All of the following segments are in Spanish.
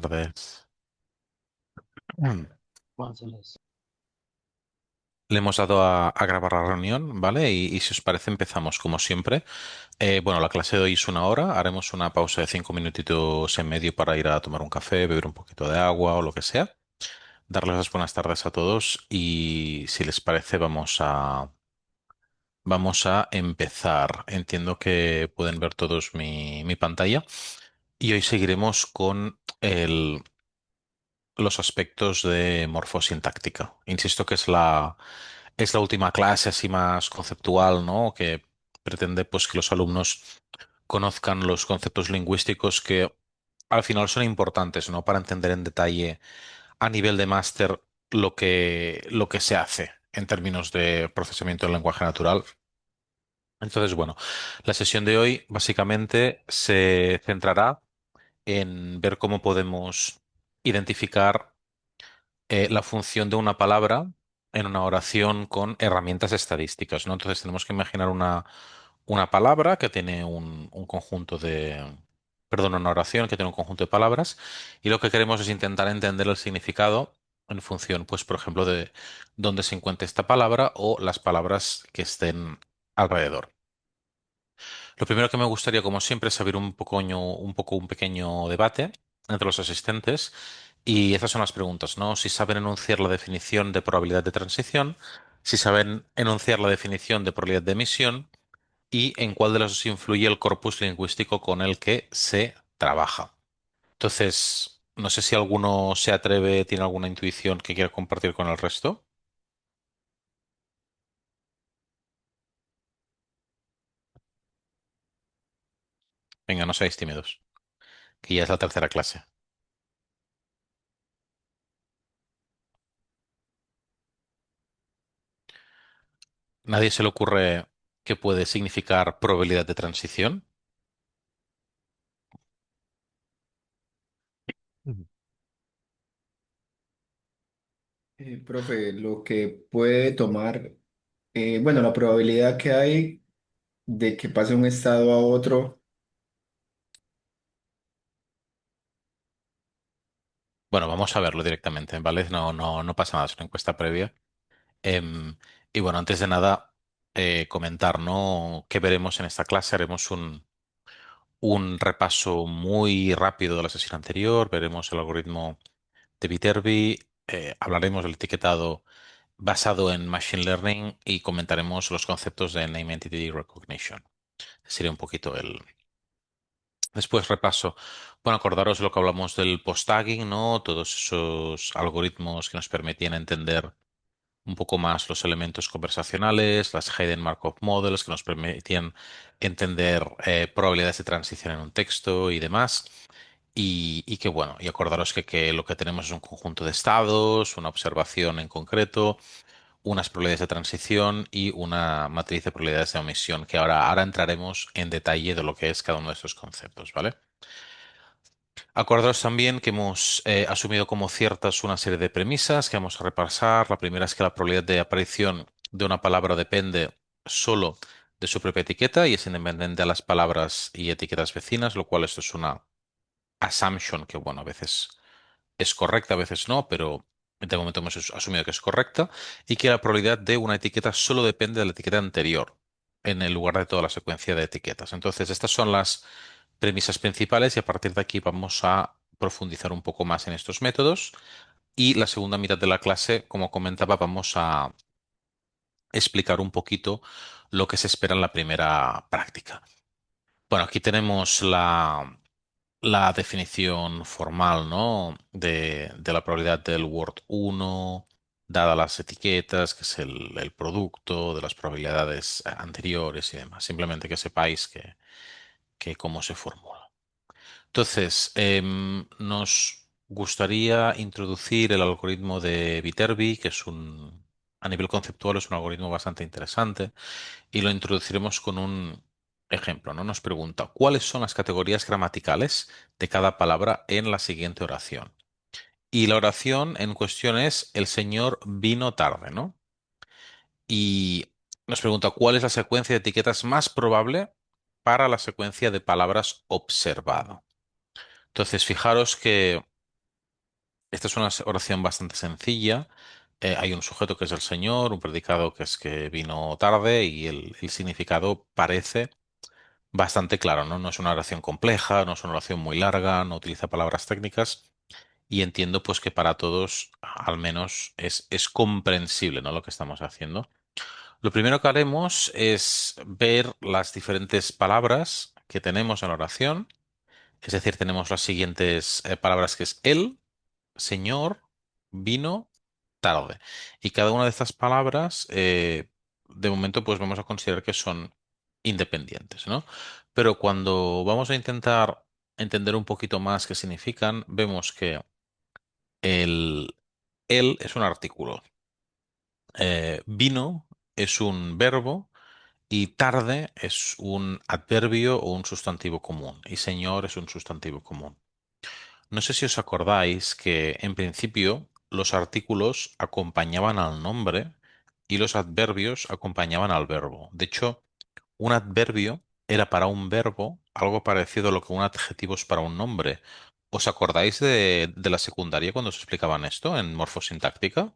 tardes. Mm. Ángeles. Le hemos dado a grabar la reunión, ¿vale? Y si os parece, empezamos como siempre. Bueno, la clase de hoy es 1 hora. Haremos una pausa de 5 minutitos en medio para ir a tomar un café, beber un poquito de agua o lo que sea. Darles las buenas tardes a todos y si les parece, vamos a empezar. Entiendo que pueden ver todos mi pantalla y hoy seguiremos con los aspectos de morfosintáctica. Insisto que es la última clase así más conceptual, ¿no? Que pretende pues que los alumnos conozcan los conceptos lingüísticos que al final son importantes, ¿no? Para entender en detalle a nivel de máster lo que se hace en términos de procesamiento del lenguaje natural. Entonces, bueno, la sesión de hoy básicamente se centrará en ver cómo podemos identificar la función de una palabra en una oración con herramientas estadísticas, ¿no? Entonces tenemos que imaginar una palabra que tiene un conjunto perdón, una oración que tiene un conjunto de palabras y lo que queremos es intentar entender el significado en función, pues, por ejemplo, de dónde se encuentra esta palabra o las palabras que estén alrededor. Lo primero que me gustaría, como siempre, es abrir un pequeño debate entre los asistentes. Y esas son las preguntas, ¿no? Si saben enunciar la definición de probabilidad de transición, si saben enunciar la definición de probabilidad de emisión y en cuál de los dos influye el corpus lingüístico con el que se trabaja. Entonces, no sé si alguno se atreve, tiene alguna intuición que quiera compartir con el resto. Venga, no seáis tímidos, que ya es la tercera clase. ¿Nadie se le ocurre qué puede significar probabilidad de transición? Ujú. Profe, lo que puede tomar, bueno, la probabilidad que hay de que pase un estado a otro. Bueno, vamos a verlo directamente, ¿vale? No, no, no pasa nada, es una encuesta previa. Em, y bueno, antes de nada, comentar, ¿no? ¿Qué veremos en esta clase? Haremos un repaso muy rápido de la sesión anterior, veremos el algoritmo de Viterbi, hablaremos del etiquetado basado en Machine Learning y comentaremos los conceptos de Name Entity Recognition. Sería un poquito el... Después repaso. Bueno, acordaros lo que hablamos del post-tagging, ¿no? Todos esos algoritmos que nos permitían entender un poco más los elementos conversacionales, las Hidden Markov Models que nos permitían entender probabilidades de transición en un texto y demás. Y que bueno, y acordaros que lo que tenemos es un conjunto de estados, una observación en concreto, unas probabilidades de transición y una matriz de probabilidades de omisión, que ahora entraremos en detalle de lo que es cada uno de estos conceptos, ¿vale? Acordaros también que hemos asumido como ciertas una serie de premisas que vamos a repasar. La primera es que la probabilidad de aparición de una palabra depende solo de su propia etiqueta y es independiente a las palabras y etiquetas vecinas, lo cual esto es una assumption que, bueno, a veces es correcta, a veces no, pero de momento hemos asumido que es correcta y que la probabilidad de una etiqueta solo depende de la etiqueta anterior en el lugar de toda la secuencia de etiquetas. Entonces, estas son las premisas principales y a partir de aquí vamos a profundizar un poco más en estos métodos. Y la segunda mitad de la clase, como comentaba, vamos a explicar un poquito lo que se espera en la primera práctica. Bueno, aquí tenemos la definición formal, ¿no? de la probabilidad del Word 1, dada las etiquetas, que es el producto de las probabilidades anteriores y demás. Simplemente que sepáis que cómo se formula. Entonces, nos gustaría introducir el algoritmo de Viterbi, que a nivel conceptual es un algoritmo bastante interesante, y lo introduciremos con un ejemplo, ¿no? Nos pregunta, ¿cuáles son las categorías gramaticales de cada palabra en la siguiente oración? Y la oración en cuestión es el señor vino tarde, ¿no? Y nos pregunta, ¿cuál es la secuencia de etiquetas más probable para la secuencia de palabras observado? Entonces, fijaros que Esta es una oración bastante sencilla. Hay un sujeto que es el Señor, un predicado que es que vino tarde y el significado parece bastante claro, ¿no? No es una oración compleja, no es una oración muy larga, no utiliza palabras técnicas y entiendo pues que para todos al menos es comprensible, ¿no? Lo que estamos haciendo. Lo primero que haremos es ver las diferentes palabras que tenemos en la oración, es decir, tenemos las siguientes palabras que es Él, Señor, vino, tarde. Y cada una de estas palabras, de momento, pues vamos a considerar que son independientes, ¿no? Pero cuando vamos a intentar entender un poquito más qué significan, vemos que el él es un artículo, vino es un verbo y tarde es un adverbio o un sustantivo común y señor es un sustantivo común. No sé si os acordáis que en principio los artículos acompañaban al nombre y los adverbios acompañaban al verbo. De hecho, un adverbio era para un verbo algo parecido a lo que un adjetivo es para un nombre. ¿Os acordáis de la secundaria cuando os explicaban esto en morfosintáctica?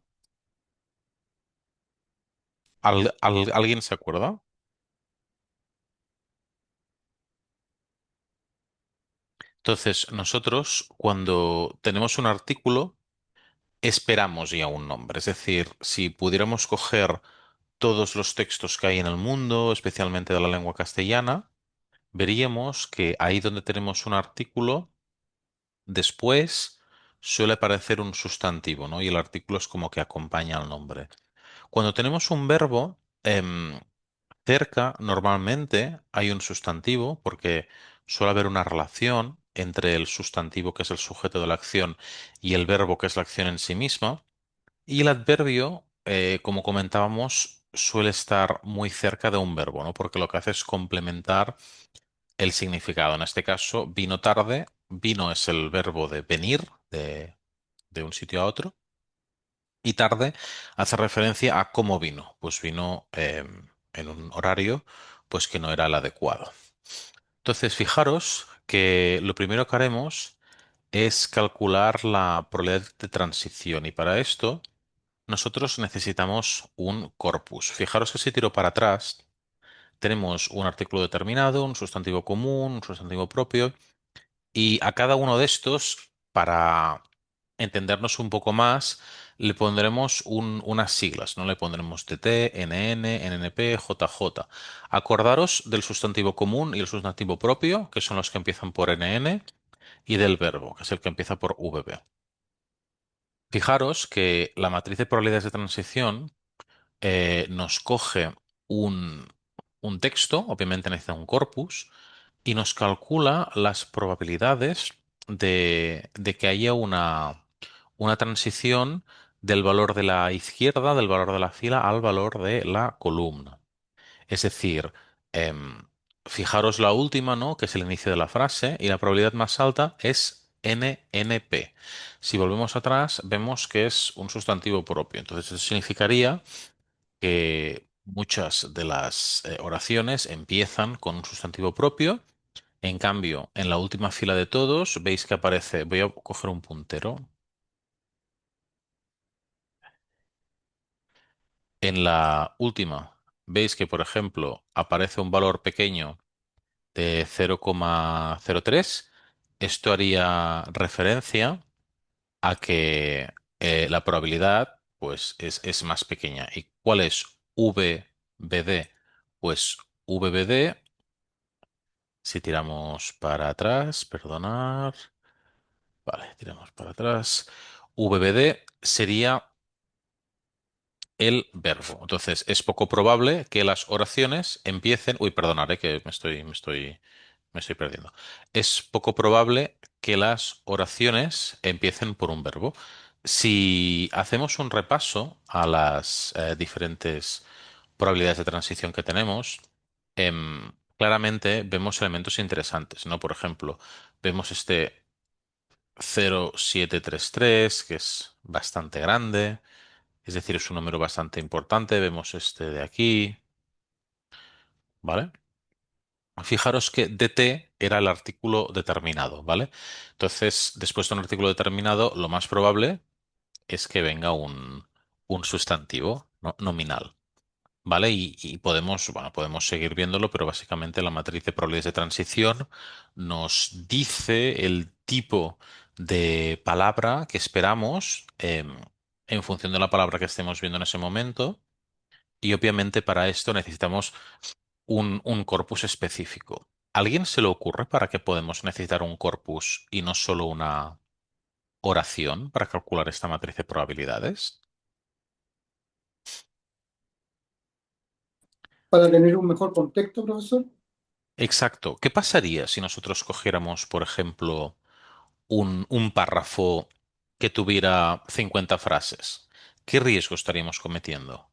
¿Alguien se acuerda? Entonces, nosotros cuando tenemos un artículo, esperamos ya un nombre. Es decir, si pudiéramos coger todos los textos que hay en el mundo, especialmente de la lengua castellana, veríamos que ahí donde tenemos un artículo, después suele aparecer un sustantivo, ¿no? Y el artículo es como que acompaña al nombre. Cuando tenemos un verbo, cerca normalmente hay un sustantivo porque suele haber una relación entre el sustantivo, que es el sujeto de la acción, y el verbo, que es la acción en sí misma. Y el adverbio, como comentábamos, suele estar muy cerca de un verbo, ¿no? Porque lo que hace es complementar el significado. En este caso, vino tarde. Vino es el verbo de venir de un sitio a otro. Y tarde hace referencia a cómo vino. Pues vino en un horario pues que no era el adecuado. Entonces, fijaros que lo primero que haremos es calcular la probabilidad de transición. Y para esto nosotros necesitamos un corpus. Fijaros que si tiro para atrás, tenemos un artículo determinado, un sustantivo común, un sustantivo propio, y a cada uno de estos, para entendernos un poco más, le pondremos unas siglas, ¿no? Le pondremos TT, NN, NNP, JJ. Acordaros del sustantivo común y el sustantivo propio, que son los que empiezan por NN, y del verbo, que es el que empieza por VB. Fijaros que la matriz de probabilidades de transición nos coge un, un texto, obviamente necesita un corpus, y nos calcula las probabilidades de que haya una transición del valor de la izquierda, del valor de la fila, al valor de la columna. Es decir, em, fijaros la última, ¿no? Que es el inicio de la frase, y la probabilidad más alta es NNP. Si volvemos atrás, vemos que es un sustantivo propio. Entonces, eso significaría que muchas de las oraciones empiezan con un sustantivo propio. En cambio, en la última fila de todos, veis que aparece, voy a coger un puntero. En la última, veis que, por ejemplo, aparece un valor pequeño de 0,03. Esto haría referencia a que la probabilidad pues, es más pequeña. ¿Y cuál es VBD? Pues VBD. Si tiramos para atrás, perdonar. Vale, tiramos para atrás. VBD sería el verbo. Entonces, es poco probable que las oraciones empiecen. Uy, perdonad, que me estoy perdiendo. Es poco probable que las oraciones empiecen por un verbo. Si hacemos un repaso a las diferentes probabilidades de transición que tenemos, claramente vemos elementos interesantes, ¿no? Por ejemplo, vemos este 0,733 que es bastante grande, es decir, es un número bastante importante. Vemos este de aquí, ¿vale? Fijaros que DT era el artículo determinado, ¿vale? Entonces, después de un artículo determinado, lo más probable es que venga un sustantivo nominal. ¿Vale? Y podemos, bueno, podemos seguir viéndolo, pero básicamente la matriz de probabilidades de transición nos dice el tipo de palabra que esperamos en función de la palabra que estemos viendo en ese momento. Y obviamente para esto necesitamos un corpus específico. ¿A alguien se le ocurre para qué podemos necesitar un corpus y no solo una oración para calcular esta matriz de probabilidades? Para tener un mejor contexto, profesor. Exacto. ¿Qué pasaría si nosotros cogiéramos, por ejemplo, un párrafo que tuviera 50 frases? ¿Qué riesgo estaríamos cometiendo?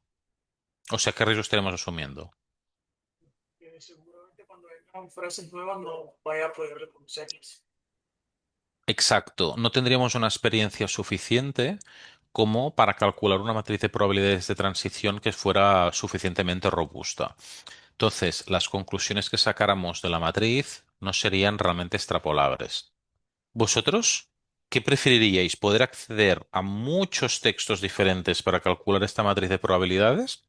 O sea, ¿qué riesgo estaríamos asumiendo? Seguramente cuando vengan frases nuevas no vaya a poder reconocerlas. Exacto. No tendríamos una experiencia suficiente como para calcular una matriz de probabilidades de transición que fuera suficientemente robusta. Entonces, las conclusiones que sacáramos de la matriz no serían realmente extrapolables. ¿Vosotros qué preferiríais? ¿Poder acceder a muchos textos diferentes para calcular esta matriz de probabilidades?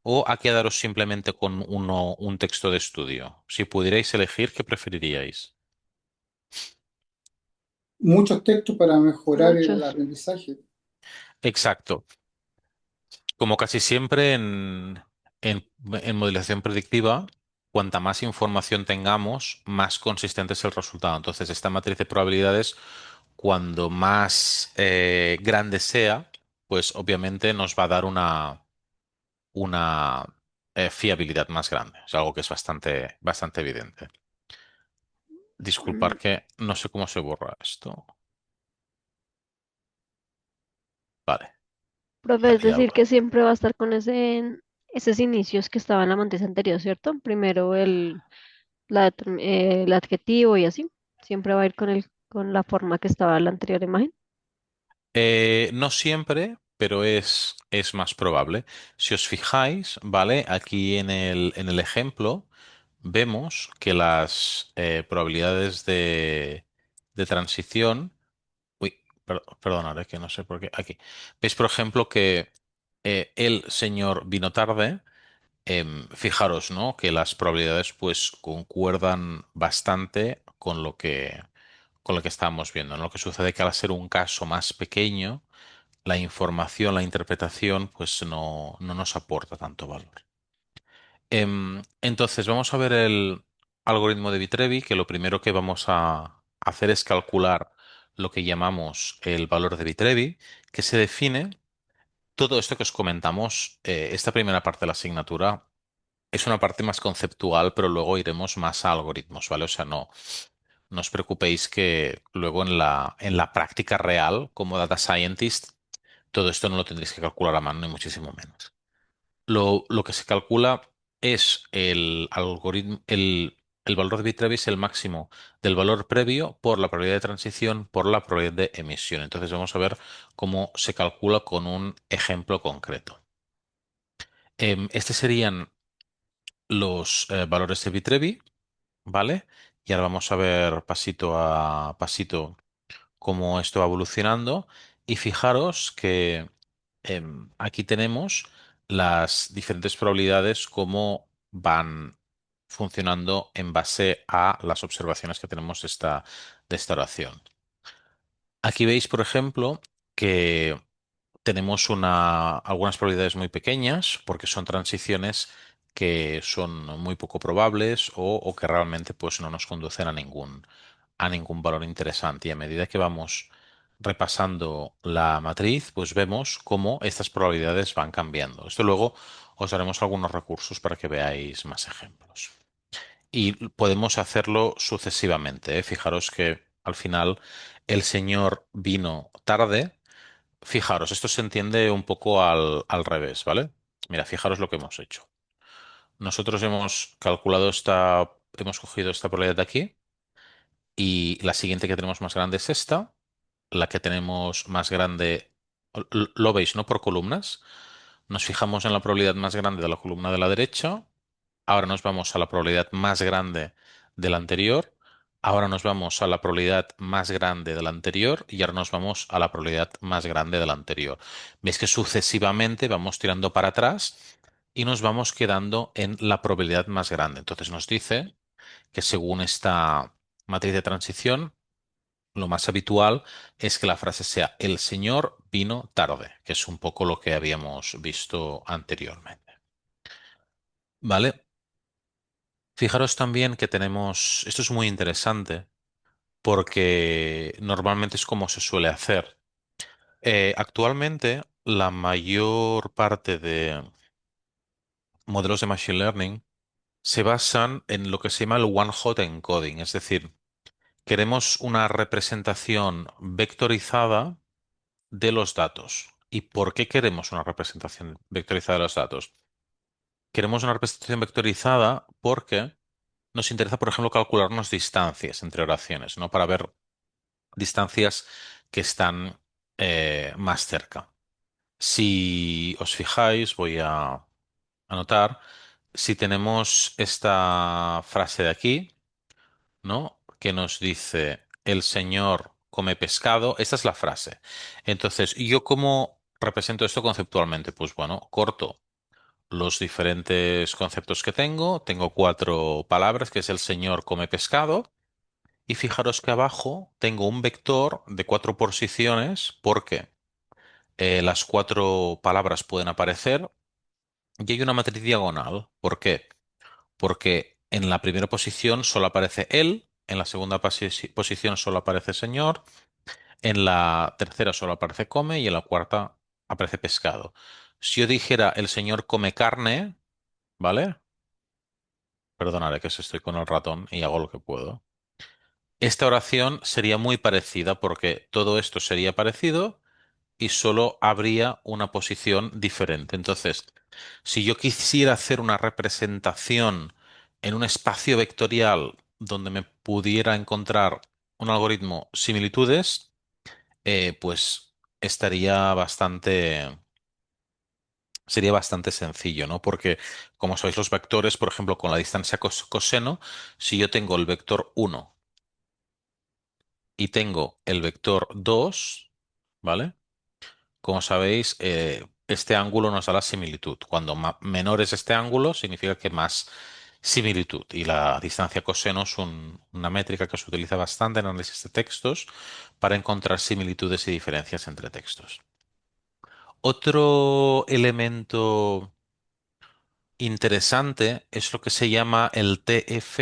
¿O a quedaros simplemente con un texto de estudio? Si pudierais elegir, ¿qué preferiríais? Muchos textos para mejorar el Muchos. aprendizaje. Exacto. Como casi siempre en modelación predictiva, cuanta más información tengamos, más consistente es el resultado. Entonces, esta matriz de probabilidades, cuando más grande sea, pues obviamente nos va a dar una fiabilidad más grande. Es algo que es bastante evidente. Disculpar Mm, que no sé cómo se borra esto. Vale, Profe, es aquí decir, algo. que siempre va a estar con esos inicios que estaban en la matriz anterior, ¿cierto? Primero el adjetivo y así. Siempre va a ir con la forma que estaba en la anterior imagen. No siempre, pero es más probable. Si os fijáis, ¿vale? Aquí en el ejemplo vemos que las probabilidades de transición. Uy, perdonad, que no sé por qué. Aquí. Veis, por ejemplo, que el señor vino tarde. Fijaros, ¿no? Que las probabilidades pues concuerdan bastante con lo que estábamos viendo, ¿no? Lo que sucede que al ser un caso más pequeño, la información, la interpretación, pues no nos aporta tanto valor. Entonces, vamos a ver el algoritmo de Vitrevi, que lo primero que vamos a hacer es calcular lo que llamamos el valor de Vitrevi, que se define todo esto que os comentamos, esta primera parte de la asignatura es una parte más conceptual, pero luego iremos más a algoritmos, ¿vale? O sea, no os preocupéis que luego en la práctica real, como data scientist, todo esto no lo tendréis que calcular a mano, ni muchísimo menos. Lo que se calcula es el algoritmo, el valor de Bitrevi es el máximo del valor previo por la probabilidad de transición por la probabilidad de emisión. Entonces vamos a ver cómo se calcula con un ejemplo concreto. Estos serían los valores de Vitrevi, ¿vale? Y ahora vamos a ver pasito a pasito cómo esto va evolucionando. Y fijaros que aquí tenemos las diferentes probabilidades, cómo van funcionando en base a las observaciones que tenemos de esta oración. Aquí veis, por ejemplo, que tenemos algunas probabilidades muy pequeñas porque son transiciones que son muy poco probables o que realmente pues, no nos conducen a ningún valor interesante. Y a medida que vamos repasando la matriz, pues vemos cómo estas probabilidades van cambiando. Esto luego os daremos algunos recursos para que veáis más ejemplos. Y podemos hacerlo sucesivamente, ¿eh? Fijaros que al final el señor vino tarde. Fijaros, esto se entiende un poco al revés, ¿vale? Mira, fijaros lo que hemos hecho. Nosotros hemos cogido esta probabilidad de aquí y la siguiente que tenemos más grande es esta. La que tenemos más grande, lo veis, ¿no? Por columnas. Nos fijamos en la probabilidad más grande de la columna de la derecha ahora nos vamos a la probabilidad más grande de la anterior, ahora nos vamos a la probabilidad más grande de la anterior y ahora nos vamos a la probabilidad más grande de la anterior. Veis que sucesivamente vamos tirando para atrás y nos vamos quedando en la probabilidad más grande. Entonces nos dice que según esta matriz de transición, lo más habitual es que la frase sea el señor vino tarde, que es un poco lo que habíamos visto anteriormente. ¿Vale? Fijaros también que tenemos, esto es muy interesante porque normalmente es como se suele hacer. Actualmente, la mayor parte de modelos de Machine Learning se basan en lo que se llama el one-hot encoding, es decir, queremos una representación vectorizada de los datos. ¿Y por qué queremos una representación vectorizada de los datos? Queremos una representación vectorizada porque nos interesa, por ejemplo, calcularnos distancias entre oraciones, ¿no? Para ver distancias que están más cerca. Si os fijáis, voy a anotar, si tenemos esta frase de aquí, ¿no? Que nos dice, el señor come pescado. Esta es la frase. Entonces, ¿yo cómo represento esto conceptualmente? Pues bueno, corto los diferentes conceptos que tengo. Tengo cuatro palabras, que es el señor come pescado. Y fijaros que abajo tengo un vector de cuatro posiciones porque las cuatro palabras pueden aparecer y hay una matriz diagonal. ¿Por qué? Porque en la primera posición solo aparece él, en la segunda posición solo aparece señor, en la tercera solo aparece come y en la cuarta aparece pescado. Si yo dijera el señor come carne, ¿vale? Perdonaré que estoy con el ratón y hago lo que puedo. Esta oración sería muy parecida porque todo esto sería parecido y solo habría una posición diferente. Entonces, si yo quisiera hacer una representación en un espacio vectorial donde me pudiera encontrar un algoritmo similitudes, pues estaría sería bastante sencillo, ¿no? Porque, como sabéis, los vectores, por ejemplo, con la distancia coseno, si yo tengo el vector 1 y tengo el vector 2, ¿vale? Como sabéis, este ángulo nos da la similitud. Cuando menor es este ángulo, significa que más similitud. Y la distancia coseno es una métrica que se utiliza bastante en análisis de textos para encontrar similitudes y diferencias entre textos. Otro elemento interesante es lo que se llama el TF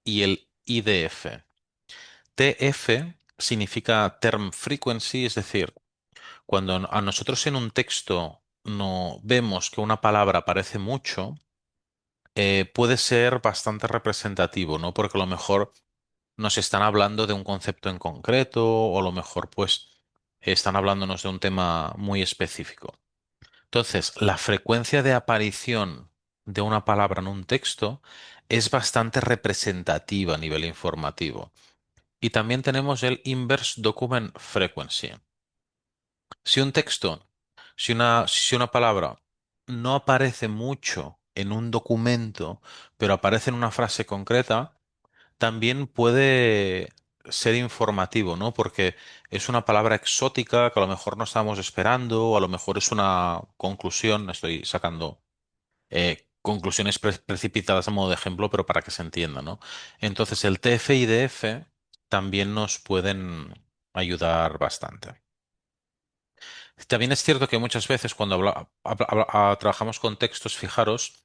y el IDF. TF significa term frequency, es decir, cuando a nosotros en un texto no vemos que una palabra aparece mucho, puede ser bastante representativo, ¿no? Porque a lo mejor nos están hablando de un concepto en concreto o a lo mejor pues están hablándonos de un tema muy específico. Entonces, la frecuencia de aparición de una palabra en un texto es bastante representativa a nivel informativo. Y también tenemos el Inverse Document Frequency. Si un texto, si una palabra no aparece mucho en un documento, pero aparece en una frase concreta, también puede ser informativo, ¿no? Porque es una palabra exótica que a lo mejor no estábamos esperando, o a lo mejor es una conclusión, estoy sacando conclusiones precipitadas a modo de ejemplo, pero para que se entienda, ¿no? Entonces el TF y DF también nos pueden ayudar bastante. También es cierto que muchas veces cuando trabajamos con textos, fijaros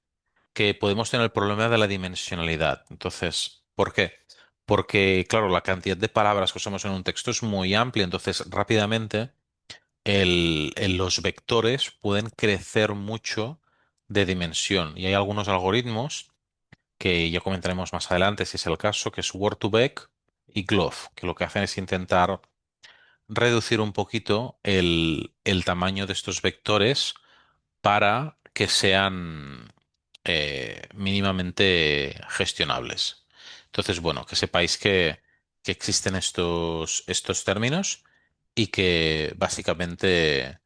que podemos tener el problema de la dimensionalidad. Entonces, ¿por qué? Porque, claro, la cantidad de palabras que usamos en un texto es muy amplia, entonces rápidamente los vectores pueden crecer mucho de dimensión. Y hay algunos algoritmos que ya comentaremos más adelante, si es el caso, que es Word2Vec y GloVe, que lo que hacen es intentar reducir un poquito el tamaño de estos vectores para que sean mínimamente gestionables. Entonces, bueno, que sepáis que existen estos términos y que básicamente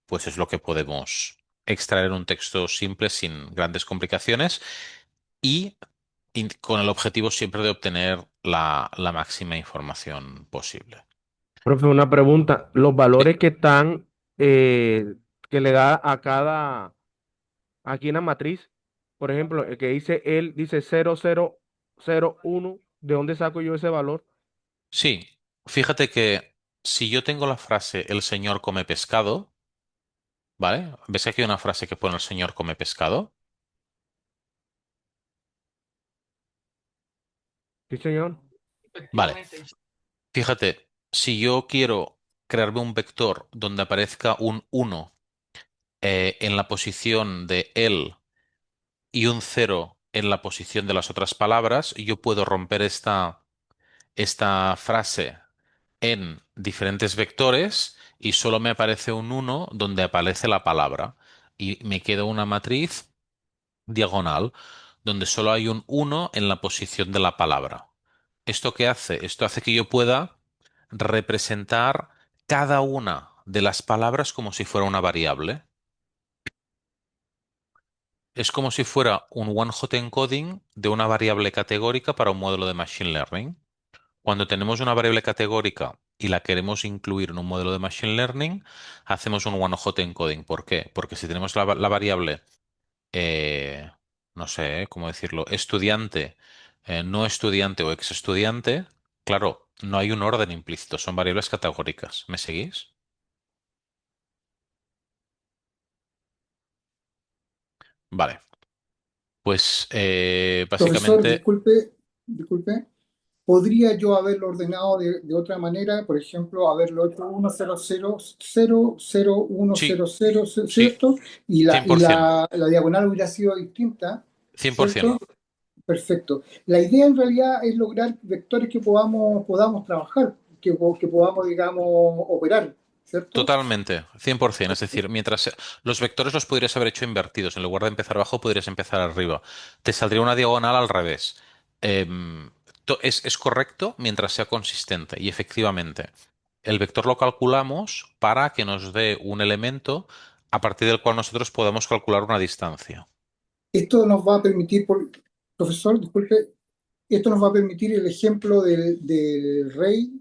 pues es lo que podemos extraer en un texto simple sin grandes complicaciones y con el objetivo siempre de obtener la máxima información posible. Profe, una pregunta. Los Sí, valores que están, que le da a cada, aquí en la matriz, por ejemplo, el que dice él, dice 0001, ¿de dónde saco yo ese valor? sí, fíjate que si yo tengo la frase el señor come pescado, ¿vale? ¿Ves que aquí hay una frase que pone el señor come pescado? Sí, señor. Vale, Efectivamente. fíjate, si yo quiero crearme un vector donde aparezca un uno en la posición de él y un cero en la posición de las otras palabras, yo puedo romper esta frase en diferentes vectores y solo me aparece un uno donde aparece la palabra. Y me queda una matriz diagonal donde solo hay un uno en la posición de la palabra. ¿Esto qué hace? Esto hace que yo pueda representar cada una de las palabras como si fuera una variable. Es como si fuera un one-hot encoding de una variable categórica para un modelo de Machine Learning. Cuando tenemos una variable categórica y la queremos incluir en un modelo de Machine Learning, hacemos un one-hot encoding. ¿Por qué? Porque si tenemos la variable, eh, no sé, ¿cómo decirlo? Estudiante, no estudiante o ex estudiante, claro, no hay un orden implícito, son variables categóricas. ¿Me seguís? Vale, pues Profesor, básicamente, disculpe, ¿podría yo haberlo ordenado de otra manera? Por ejemplo, haberlo hecho 1000010, sí, ¿cierto? Y la, y 100%, la, la diagonal hubiera sido distinta, 100%. ¿cierto? Perfecto. La idea en realidad es lograr vectores que podamos trabajar, que podamos, digamos, operar, ¿cierto? Totalmente, 100%. Es decir, los vectores los podrías haber hecho invertidos. En lugar de empezar abajo, podrías empezar arriba. Te saldría una diagonal al revés. Em, es correcto mientras sea consistente. Y efectivamente, el vector lo calculamos para que nos dé un elemento a partir del cual nosotros podamos calcular una distancia. Esto nos va a permitir, profesor, disculpe, esto nos va a permitir el ejemplo del rey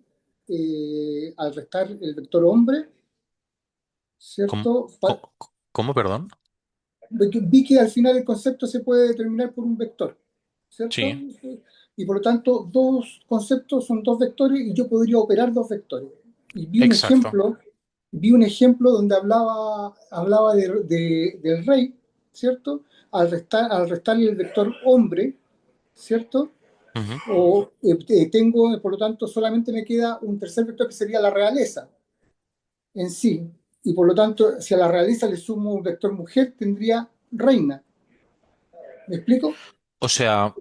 al restar el vector hombre, ¿Cómo, ¿cierto? cómo, perdón? Vi que al final el concepto se puede determinar por un vector, ¿cierto? Sí, Y por lo tanto, dos conceptos son dos vectores y yo podría operar dos vectores. Y exacto. vi un ejemplo donde hablaba del rey, ¿cierto? Al restarle el vector hombre, ¿cierto? Ujú. Tengo, por lo tanto, solamente me queda un tercer vector que sería la realeza en sí. Y por lo tanto, si a la realeza le sumo un vector mujer, tendría reina. ¿Me explico? O sea,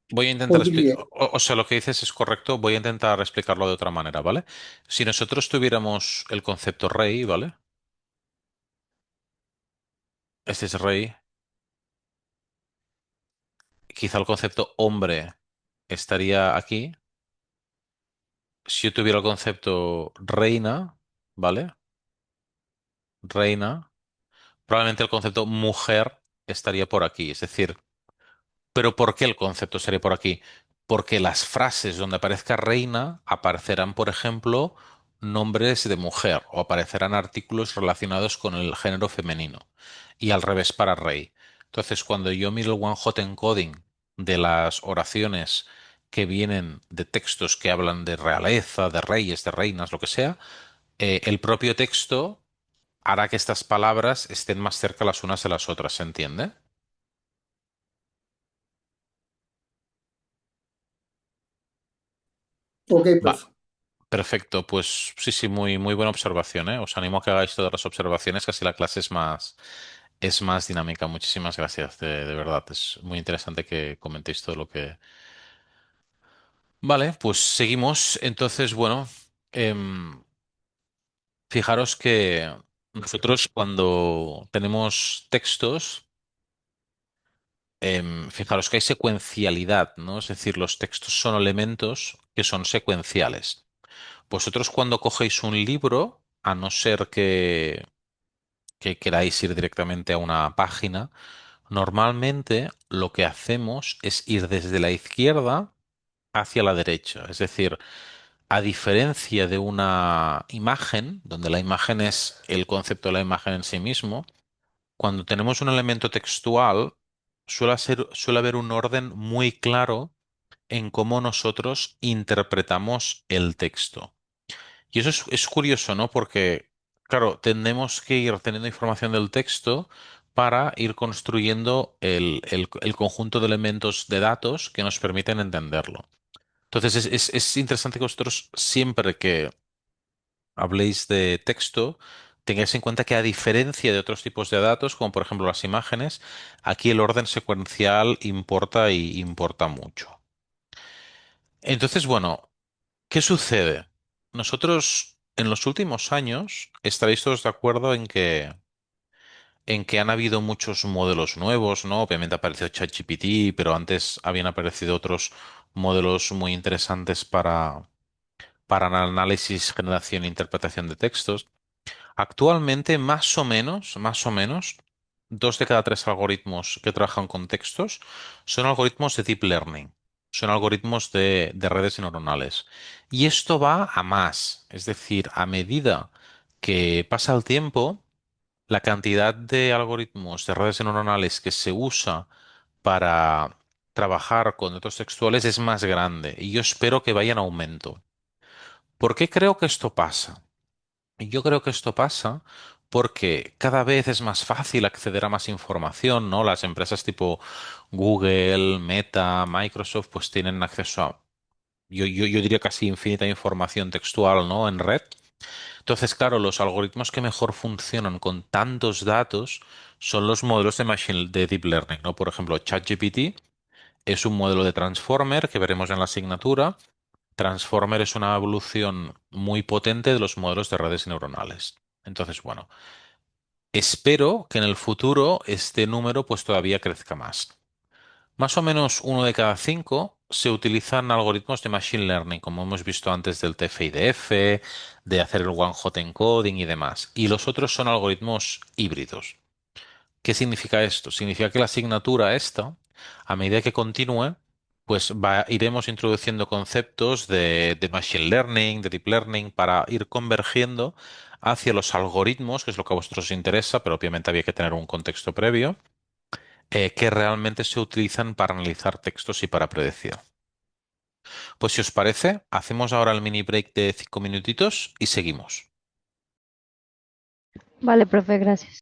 voy a intentar Podría. explicar, o sea, lo que dices es correcto, voy a intentar explicarlo de otra manera, ¿vale? Si nosotros tuviéramos el concepto rey, ¿vale? Este es rey, quizá el concepto hombre estaría aquí. Si yo tuviera el concepto reina, ¿vale? Reina, probablemente el concepto mujer estaría por aquí, es decir, pero ¿por qué el concepto sería por aquí? Porque las frases donde aparezca reina aparecerán, por ejemplo, nombres de mujer o aparecerán artículos relacionados con el género femenino y al revés para rey. Entonces, cuando yo miro el one hot encoding de las oraciones que vienen de textos que hablan de realeza, de reyes, de reinas, lo que sea, el propio texto hará que estas palabras estén más cerca las unas de las otras, ¿se entiende? Ok, Va. profe. Perfecto, pues sí, sí, muy, muy buena observación, ¿eh? Os animo a que hagáis todas las observaciones, que así la clase es más dinámica. Muchísimas gracias, de verdad. Es muy interesante que comentéis todo lo que... Vale, pues seguimos. Entonces, bueno, em, fijaros que nosotros cuando tenemos textos, fijaros que hay secuencialidad, ¿no? Es decir, los textos son elementos que son secuenciales. Vosotros cuando cogéis un libro, a no ser que queráis ir directamente a una página, Normalmente lo que hacemos es ir desde la izquierda hacia la derecha. Es decir, a diferencia de una imagen, donde la imagen es el concepto de la imagen en sí mismo, cuando tenemos un elemento textual, suele haber un orden muy claro en cómo nosotros interpretamos el texto. Y eso es curioso, ¿no? Porque, claro, tenemos que ir teniendo información del texto para ir construyendo el conjunto de elementos de datos que nos permiten entenderlo. Entonces, es interesante que vosotros siempre que habléis de texto, tengáis en cuenta que a diferencia de otros tipos de datos, como por ejemplo las imágenes, aquí el orden secuencial importa y importa mucho. Entonces, bueno, ¿qué sucede? Nosotros en los últimos años estaréis todos de acuerdo en que han habido muchos modelos nuevos, ¿no? Obviamente ha aparecido ChatGPT, pero antes habían aparecido otros modelos muy interesantes para el análisis, generación e interpretación de textos. Actualmente, más o menos, 2 de cada 3 algoritmos que trabajan con textos son algoritmos de deep learning, son algoritmos de redes neuronales. Y esto va a más, es decir, a medida que pasa el tiempo, la cantidad de algoritmos de redes neuronales que se usa para trabajar con datos textuales es más grande y yo espero que vaya en aumento. ¿Por qué creo que esto pasa? Y yo creo que esto pasa porque cada vez es más fácil acceder a más información, ¿no? Las empresas tipo Google, Meta, Microsoft, pues tienen acceso a, yo diría casi infinita información textual, ¿no? En red. Entonces, claro, los algoritmos que mejor funcionan con tantos datos son los modelos de Deep Learning, ¿no? Por ejemplo, ChatGPT es un modelo de Transformer que veremos en la asignatura. Transformer es una evolución muy potente de los modelos de redes neuronales. Entonces, bueno, espero que en el futuro este número pues todavía crezca más. Más o menos 1 de cada 5 se utilizan algoritmos de Machine Learning, como hemos visto antes del TF-IDF, de hacer el one-hot encoding y demás. Y los otros son algoritmos híbridos. ¿Qué significa esto? Significa que la asignatura esta, a medida que continúe, pues iremos introduciendo conceptos de machine learning, de deep learning, para ir convergiendo hacia los algoritmos, que es lo que a vosotros os interesa, pero obviamente había que tener un contexto previo, que realmente se utilizan para analizar textos y para predecir. Pues si os parece, hacemos ahora el mini break de 5 minutitos y seguimos. Vale, profe, gracias.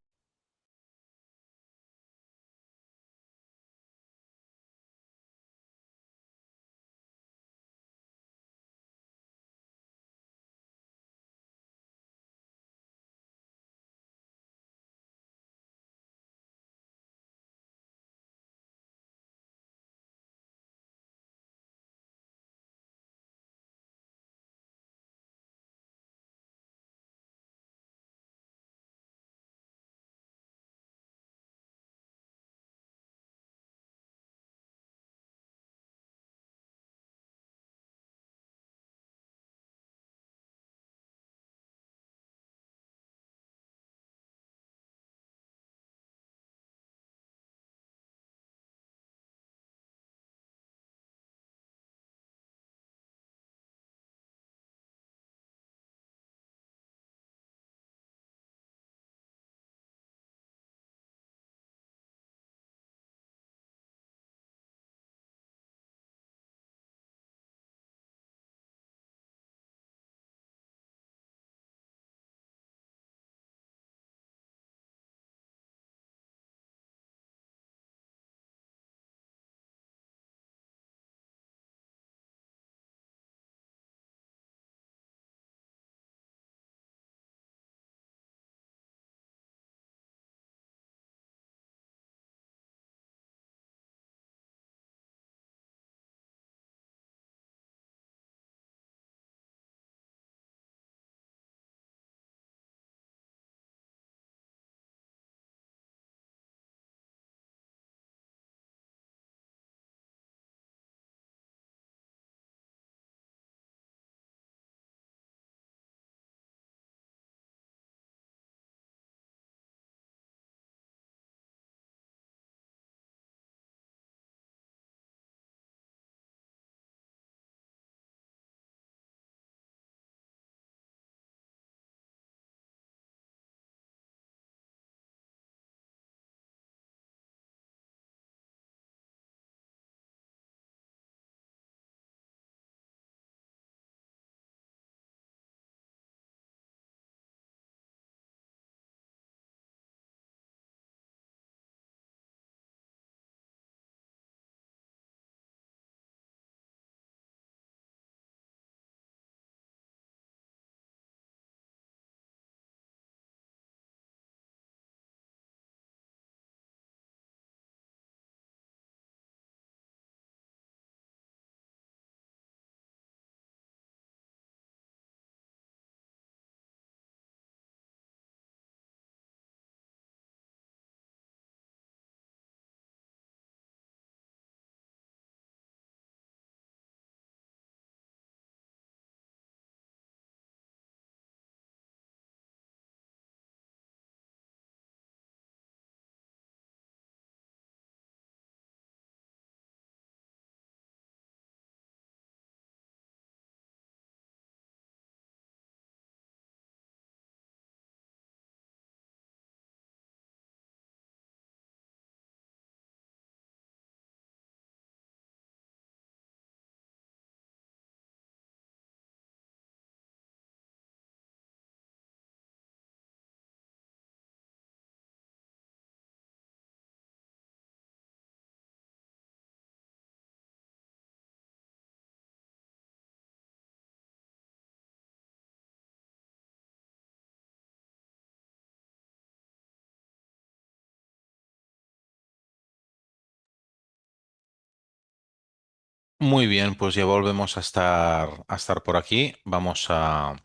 Muy bien, pues ya volvemos a estar por aquí. Vamos a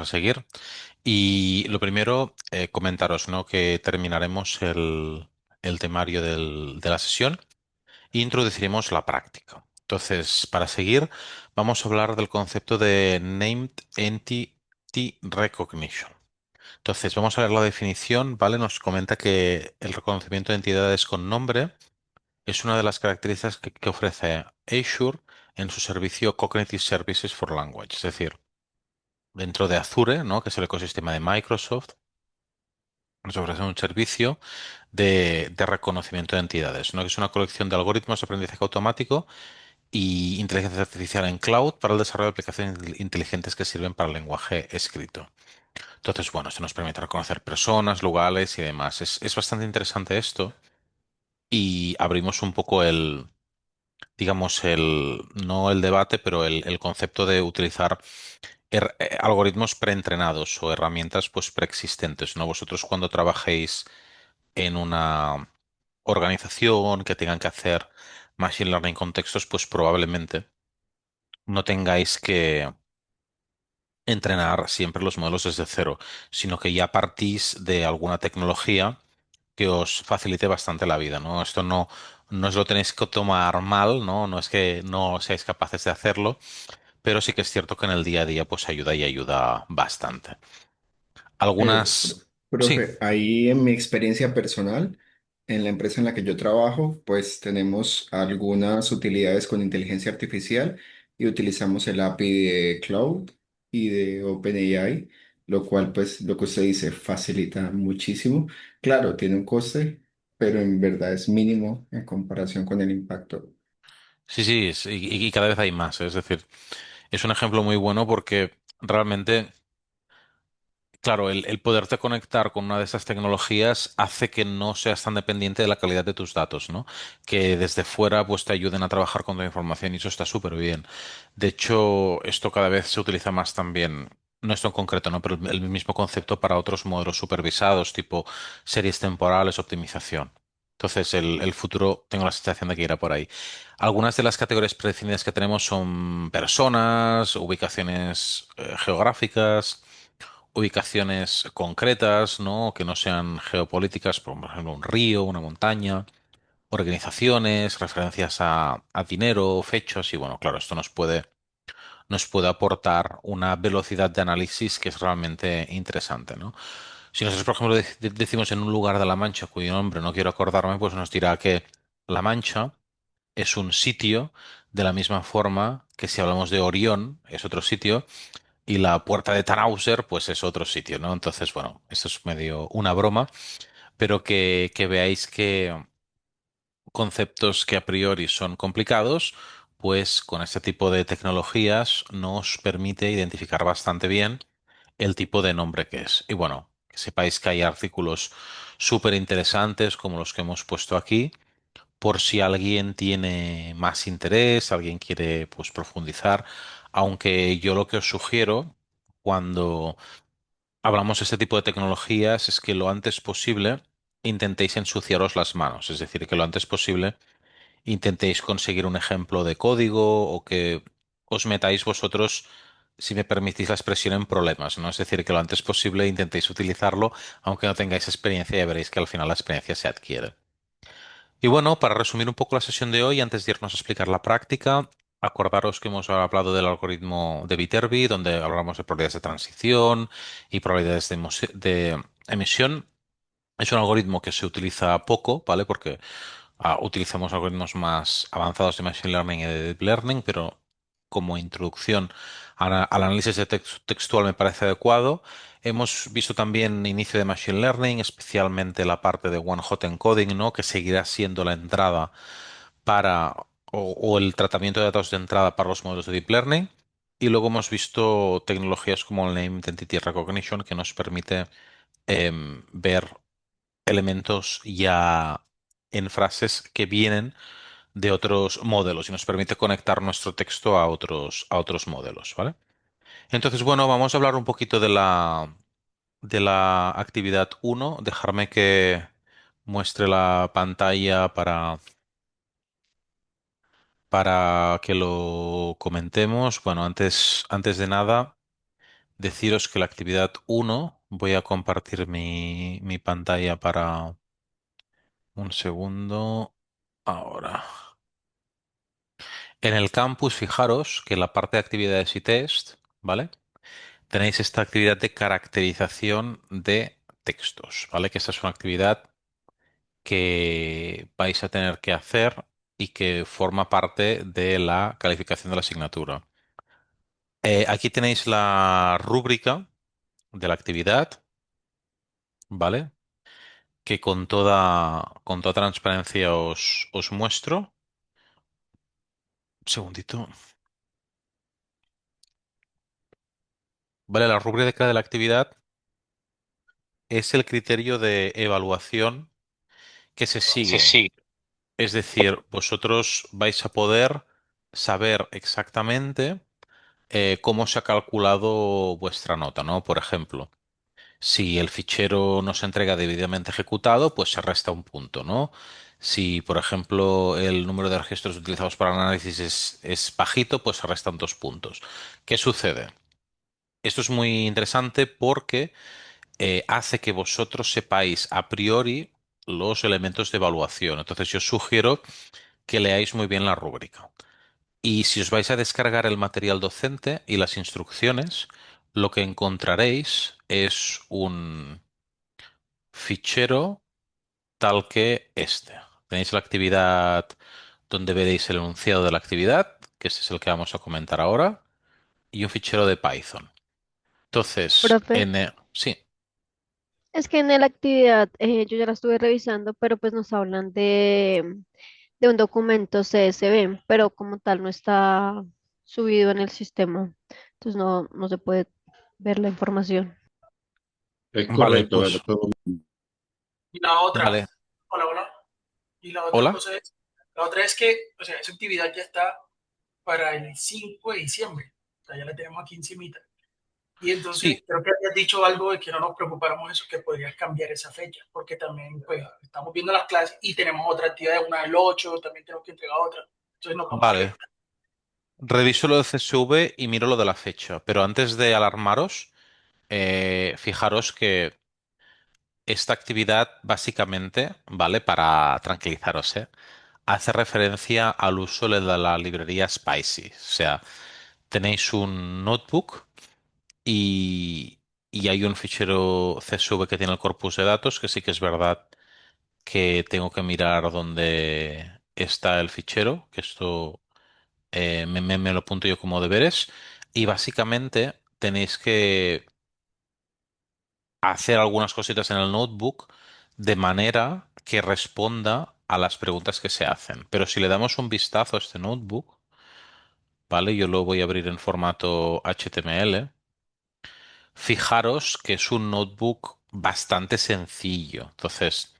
seguir. Y lo primero, comentaros, ¿no? Que terminaremos el temario de la sesión e introduciremos la práctica. Entonces, para seguir, vamos a hablar del concepto de Named Entity Recognition. Entonces, vamos a ver la definición, ¿vale? Nos comenta que el reconocimiento de entidades con nombre es una de las características que ofrece Azure en su servicio Cognitive Services for Language. Es decir, dentro de Azure, ¿no? Que es el ecosistema de Microsoft, nos ofrece un servicio de reconocimiento de entidades, ¿no? Que es una colección de algoritmos de aprendizaje automático y inteligencia artificial en cloud para el desarrollo de aplicaciones inteligentes que sirven para el lenguaje escrito. Entonces, bueno, esto nos permite reconocer personas, lugares y demás. Es bastante interesante esto y abrimos un poco digamos, no el debate, pero el concepto de utilizar algoritmos preentrenados o herramientas pues preexistentes, ¿no? Vosotros cuando trabajéis en una organización que tengan que hacer machine learning contextos, pues probablemente no tengáis que entrenar siempre los modelos desde cero, sino que ya partís de alguna tecnología que os facilite bastante la vida, ¿no? Esto no os lo tenéis que tomar mal, ¿no? No es que no seáis capaces de hacerlo, pero sí que es cierto que en el día a día pues ayuda y ayuda bastante. Algunas... Sí, Profe, ahí en mi experiencia personal, en la empresa en la que yo trabajo, pues tenemos algunas utilidades con inteligencia artificial y utilizamos el API de Cloud y de OpenAI, lo cual, pues, lo que usted dice, facilita muchísimo. Claro, tiene un coste, pero en verdad es mínimo en comparación con el impacto. sí, sí, y cada vez hay más, es decir, es un ejemplo muy bueno porque realmente... Claro, el poderte conectar con una de esas tecnologías hace que no seas tan dependiente de la calidad de tus datos, ¿no? Que desde fuera pues te ayuden a trabajar con tu información y eso está súper bien. De hecho, esto cada vez se utiliza más también, no esto en concreto, ¿no? Pero el mismo concepto para otros modelos supervisados, tipo series temporales, optimización. Entonces, el futuro tengo la sensación de que irá por ahí. Algunas de las categorías predefinidas que tenemos son personas, ubicaciones geográficas, ubicaciones concretas, ¿no? Que no sean geopolíticas, por ejemplo, un río, una montaña, organizaciones, referencias a dinero, fechas, y bueno, claro, esto nos puede aportar una velocidad de análisis que es realmente interesante, ¿no? Si nosotros, por ejemplo, decimos en un lugar de La Mancha cuyo nombre no quiero acordarme, pues nos dirá que La Mancha es un sitio de la misma forma que si hablamos de Orión, es otro sitio, y la puerta de Tannhauser, pues es otro sitio, ¿no? Entonces, bueno, esto es medio una broma, pero que veáis que conceptos que a priori son complicados, pues con este tipo de tecnologías nos permite identificar bastante bien el tipo de nombre que es. Y bueno, que sepáis que hay artículos súper interesantes como los que hemos puesto aquí, por si alguien tiene más interés, alguien quiere pues profundizar, aunque yo lo que os sugiero cuando hablamos de este tipo de tecnologías es que lo antes posible intentéis ensuciaros las manos, es decir, que lo antes posible intentéis conseguir un ejemplo de código o que os metáis vosotros, si me permitís la expresión, en problemas, ¿no? Es decir, que lo antes posible intentéis utilizarlo, aunque no tengáis experiencia, ya veréis que al final la experiencia se adquiere. Y bueno, para resumir un poco la sesión de hoy, antes de irnos a explicar la práctica, acordaros que hemos hablado del algoritmo de Viterbi, donde hablamos de probabilidades de transición y probabilidades de emisión. Es un algoritmo que se utiliza poco, ¿vale? Porque utilizamos algoritmos más avanzados de Machine Learning y de Deep Learning, pero como introducción al análisis de textual me parece adecuado. Hemos visto también inicio de Machine Learning, especialmente la parte de One Hot Encoding, ¿no? Que seguirá siendo la entrada para, o el tratamiento de datos de entrada para los modelos de Deep Learning. Y luego hemos visto tecnologías como el Name Entity Recognition, que nos permite ver elementos ya en frases que vienen de otros modelos y nos permite conectar nuestro texto a otros modelos, ¿vale? Entonces, bueno, vamos a hablar un poquito de la actividad uno. Dejarme que muestre la pantalla para que lo comentemos. Bueno, antes de nada, deciros que la actividad uno, voy a compartir mi pantalla para un segundo. Ahora. En el campus, fijaros que en la parte de actividades y test, ¿vale? Tenéis esta actividad de caracterización de textos, ¿vale? Que esta es una actividad que vais a tener que hacer y que forma parte de la calificación de la asignatura. Aquí tenéis la rúbrica de la actividad, ¿vale? Que con toda transparencia os muestro. Un segundito. Vale, la rúbrica de la actividad es el criterio de evaluación que se sigue. Sí. Es decir, vosotros vais a poder saber exactamente cómo se ha calculado vuestra nota, ¿no? Por ejemplo, si el fichero no se entrega debidamente ejecutado, pues se resta un punto, ¿no? Si, por ejemplo, el número de registros utilizados para el análisis es bajito, pues se restan 2 puntos. ¿Qué sucede? Esto es muy interesante porque hace que vosotros sepáis a priori los elementos de evaluación. Entonces, yo os sugiero que leáis muy bien la rúbrica. Y si os vais a descargar el material docente y las instrucciones, lo que encontraréis es un fichero tal que este. Tenéis la actividad donde veréis el enunciado de la actividad, que ese es el que vamos a comentar ahora, y un fichero de Python. Entonces, Profe, sí, es que en la actividad yo ya la estuve revisando, pero pues nos hablan de un documento CSV, pero como tal no está subido en el sistema, entonces no se puede ver la información. Es vale, correcto, pues, ¿verdad? Y la otra, vale. hola, hola. Y la otra Hola. cosa es, la otra es que, o sea, esa actividad ya está para el 5 de diciembre. O sea, ya la tenemos aquí encimita. Y entonces Sí, creo que habías dicho algo de que no nos preocupáramos eso, que podrías cambiar esa fecha, porque también pues estamos viendo las clases y tenemos otra actividad, una del 8 también tenemos que entregar otra. Entonces nos vamos a vale. afectar. Reviso lo de CSV y miro lo de la fecha, pero antes de alarmaros, fijaros que esta actividad básicamente, ¿vale? Para tranquilizaros, hace referencia al uso de la librería Spicy. O sea, tenéis un notebook y, y hay un fichero CSV que tiene el corpus de datos, que sí que es verdad que tengo que mirar dónde está el fichero, que esto me lo apunto yo como deberes. Y básicamente tenéis que hacer algunas cositas en el notebook de manera que responda a las preguntas que se hacen. Pero si le damos un vistazo a este notebook, ¿vale? Yo lo voy a abrir en formato HTML. Fijaros que es un notebook bastante sencillo. Entonces,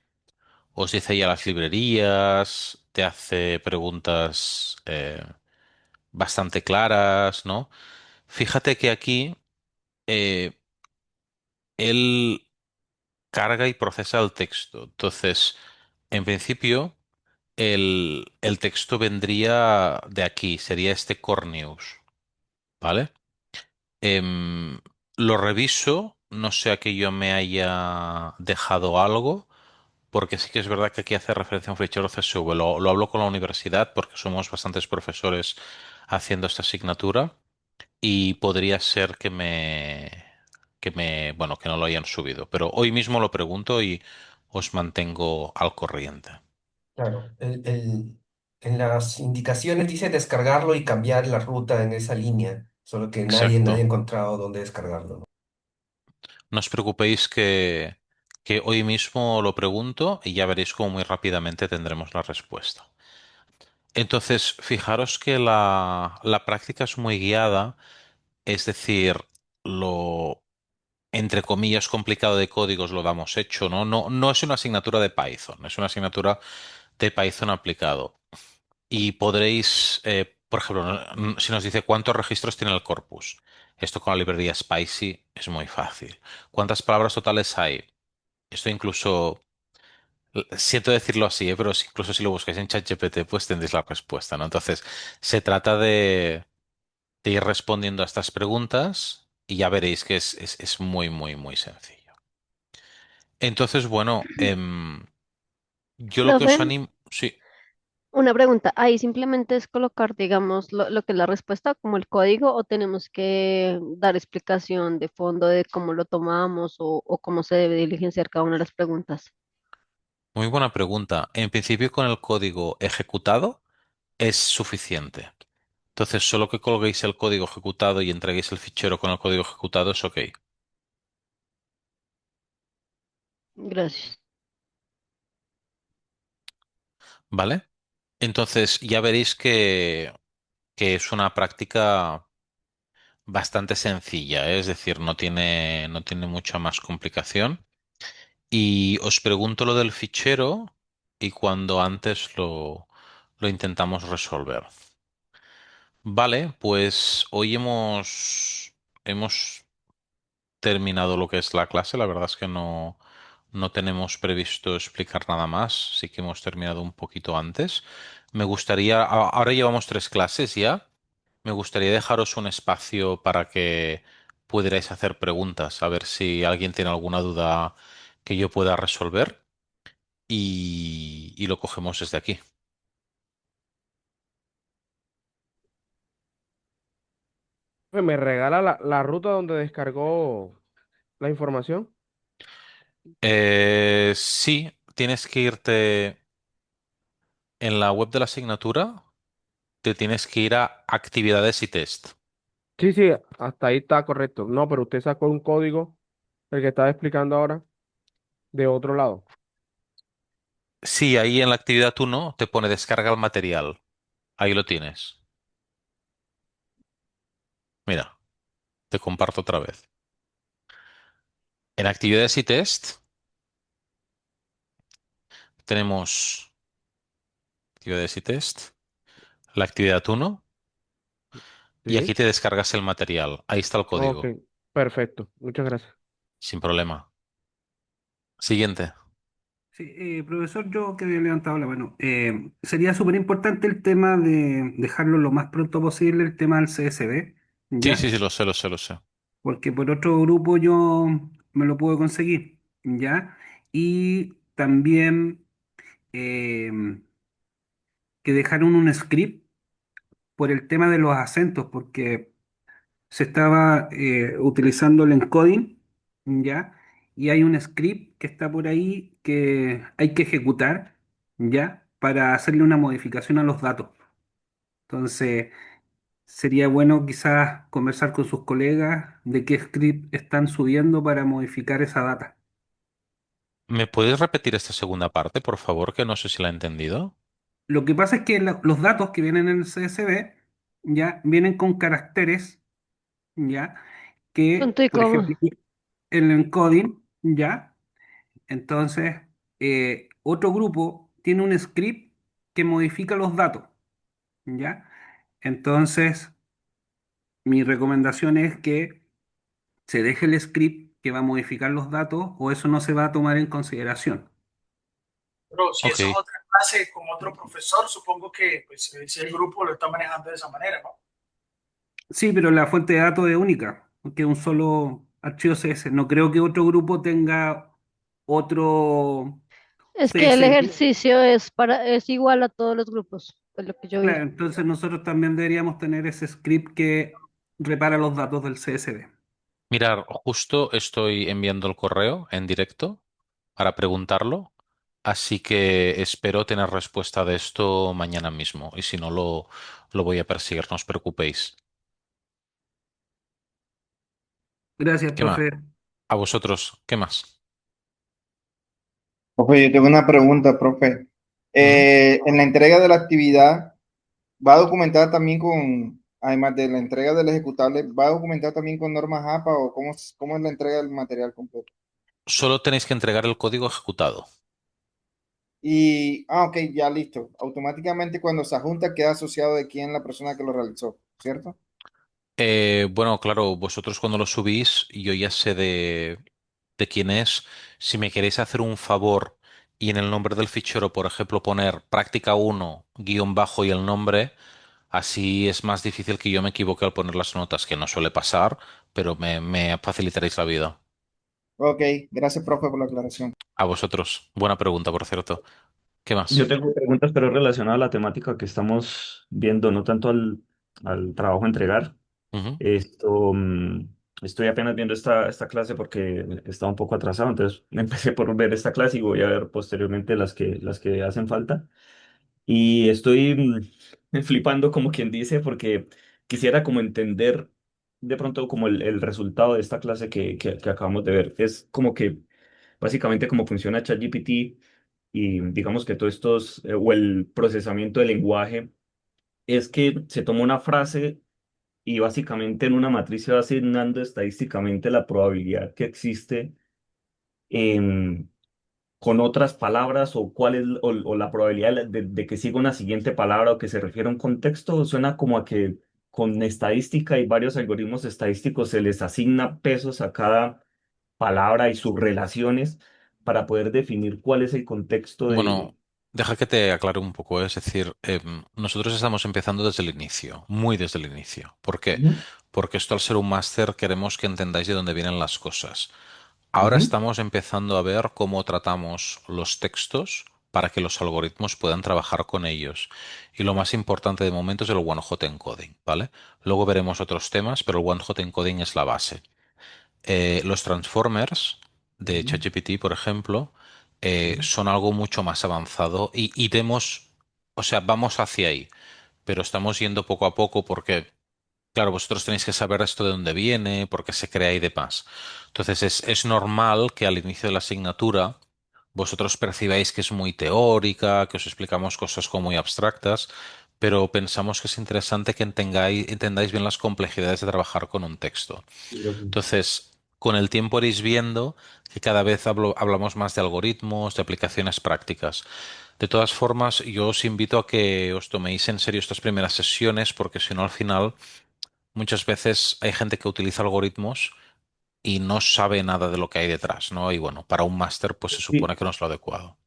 os dice ya las librerías, te hace preguntas bastante claras, ¿no? Fíjate que aquí eh, él carga y procesa el texto. Entonces, en principio, el texto vendría de aquí, sería este core news, ¿vale? Em, lo reviso, no sea que yo me haya dejado algo, porque sí que es verdad que aquí hace referencia a un fichero CSV. Lo hablo con la universidad porque somos bastantes profesores haciendo esta asignatura y podría ser bueno, que no lo hayan subido. Pero hoy mismo lo pregunto y os mantengo al corriente. Claro, en las indicaciones dice descargarlo y cambiar la ruta en esa línea, solo que nadie ha Exacto. encontrado dónde descargarlo, ¿no? No os preocupéis que hoy mismo lo pregunto y ya veréis cómo muy rápidamente tendremos la respuesta. Entonces, fijaros que la práctica es muy guiada, es decir, lo entre comillas complicado de códigos lo damos hecho, ¿no? No es una asignatura de Python, es una asignatura de Python aplicado. Y podréis, por ejemplo, si nos dice cuántos registros tiene el corpus. Esto con la librería Spicy es muy fácil. ¿Cuántas palabras totales hay? Esto incluso Siento decirlo así, pero incluso si lo buscáis en ChatGPT, pues tendréis la respuesta, ¿no? Entonces, se trata de ir respondiendo a estas preguntas y ya veréis que es muy, muy, muy sencillo. Entonces, bueno, yo lo que Profe, os animo, sí. una pregunta. Ahí simplemente es colocar, digamos, lo que es la respuesta, como el código, o tenemos que dar explicación de fondo de cómo lo tomamos o cómo se debe diligenciar cada una de las preguntas. Muy buena pregunta. En principio, con el código ejecutado es suficiente. Entonces, solo que colguéis el código ejecutado y entreguéis el fichero con el código ejecutado es OK, Gracias. ¿vale? Entonces, ya veréis que es una práctica bastante sencilla, ¿eh? Es decir, no tiene mucha más complicación. Y os pregunto lo del fichero y cuando antes lo intentamos resolver. Vale, pues hoy hemos terminado lo que es la clase. La verdad es que no tenemos previsto explicar nada más. Sí que hemos terminado un poquito antes. Me gustaría, ahora llevamos 3 clases ya. Me gustaría dejaros un espacio para que pudierais hacer preguntas, a ver si alguien tiene alguna duda que yo pueda resolver y lo cogemos desde aquí. ¿Me regala la ruta donde descargó la información? Sí, tienes que irte en la web de la asignatura, te tienes que ir a actividades y test. Sí, sí, hasta ahí está correcto. No, pero usted sacó un código, el que estaba explicando ahora, de otro lado. Sí, ahí en la actividad uno te pone descarga el material. Ahí lo tienes. Mira, te comparto otra vez. En actividades y test tenemos actividades y test, la actividad uno y aquí ¿Sí? te descargas el material. Ahí está el Ok, código, perfecto. Muchas gracias. sin problema. Siguiente. Sí, profesor, yo que había levantado la mano, sería súper importante el tema de dejarlo lo más pronto posible, el tema del CSV, Sí, sí, ¿ya? sí, lo sé, lo sé, lo sé. Porque por otro grupo yo me lo puedo conseguir, ¿ya? Y también eh, que dejaron un script por el tema de los acentos, porque se estaba utilizando el encoding, ¿ya? Y hay un script que está por ahí que hay que ejecutar, ¿ya? Para hacerle una modificación a los datos. Entonces, sería bueno quizás conversar con sus colegas de qué script están subiendo para modificar esa data. ¿Me puedes repetir esta segunda parte, por favor, que no sé si la he entendido? Lo que pasa es que los datos que vienen en el CSV ya vienen con caracteres, ¿ya? Punto Que, y por coma. ejemplo, el encoding, ¿ya? Entonces, otro grupo tiene un script que modifica los datos, ¿ya? Entonces, mi recomendación es que se deje el script que va a modificar los datos o eso no se va a tomar en consideración. Pero si Ok. eso es otra clase con otro profesor, supongo que pues, si el grupo lo está manejando de esa manera, ¿no? Sí, pero la fuente de datos es única, que es un solo archivo CSV. No creo que otro grupo tenga otro Es que el CSV. ejercicio es igual a todos los grupos, es lo que yo vi. Claro, entonces nosotros también deberíamos tener ese script que repara los datos del CSV. Mirar, justo estoy enviando el correo en directo para preguntarlo, así que espero tener respuesta de esto mañana mismo, y si no lo voy a perseguir, no os preocupéis. Gracias, ¿Qué más? profe. A vosotros, ¿qué más? Profe, yo tengo una pregunta, profe. ¿Mm? En la entrega de la actividad, ¿va documentada también con, además de la entrega del ejecutable, va documentada también con normas APA o cómo es la entrega del material completo? Solo tenéis que entregar el código ejecutado. Ok, ya listo. Automáticamente cuando se junta queda asociado de quién la persona que lo realizó, ¿cierto? Bueno, claro, vosotros cuando lo subís, yo ya sé de quién es. Si me queréis hacer un favor y en el nombre del fichero, por ejemplo, poner práctica uno guión bajo y el nombre, así es más difícil que yo me equivoque al poner las notas, que no suele pasar, pero me facilitaréis la vida. Ok, gracias, profe, por la aclaración. A vosotros. Buena pregunta, por cierto. ¿Qué Yo más? tengo preguntas, pero relacionadas a la temática que estamos viendo, no tanto al trabajo a entregar. Ujú. Esto, estoy apenas viendo esta clase porque estaba un poco atrasado, entonces empecé por ver esta clase y voy a ver posteriormente las que hacen falta. Y estoy flipando como quien dice porque quisiera como entender de pronto como el resultado de esta clase que acabamos de ver. Es como que básicamente cómo funciona ChatGPT y digamos que todos estos, o el procesamiento del lenguaje, es que se toma una frase y básicamente en una matriz se va asignando estadísticamente la probabilidad que existe en, con otras palabras o cuál es o la probabilidad de que siga una siguiente palabra o que se refiera a un contexto. Suena como a que con estadística y varios algoritmos estadísticos se les asigna pesos a cada palabra y sus relaciones para poder definir cuál es el contexto Bueno, de... deja que te aclare un poco, es decir, nosotros estamos empezando desde el inicio, muy desde el inicio. ¿Por qué? Ujú, Porque esto al ser un máster queremos que entendáis de dónde vienen las cosas. Ahora ujú. estamos empezando a ver cómo tratamos los textos para que los algoritmos puedan trabajar con ellos. Y lo más importante de momento es el one-hot encoding, ¿vale? Luego veremos otros temas, pero el one-hot encoding es la base. Los transformers de Ujú. ChatGPT, por ejemplo, Ujú. son algo mucho más avanzado y vemos, o sea, vamos hacia ahí, pero estamos yendo poco a poco porque, claro, vosotros tenéis que saber esto de dónde viene, por qué se crea y demás. Entonces, es normal que al inicio de la asignatura vosotros percibáis que es muy teórica, que os explicamos cosas como muy abstractas, pero pensamos que es interesante que entendáis bien las complejidades de trabajar con un texto. Entonces, con el tiempo iréis viendo que cada vez hablamos más de algoritmos, de aplicaciones prácticas. De todas formas, yo os invito a que os toméis en serio estas primeras sesiones, porque si no, al final, muchas veces hay gente que utiliza algoritmos y no sabe nada de lo que hay detrás, ¿no? Y bueno, para un máster, pues se Sí, supone que no es lo adecuado.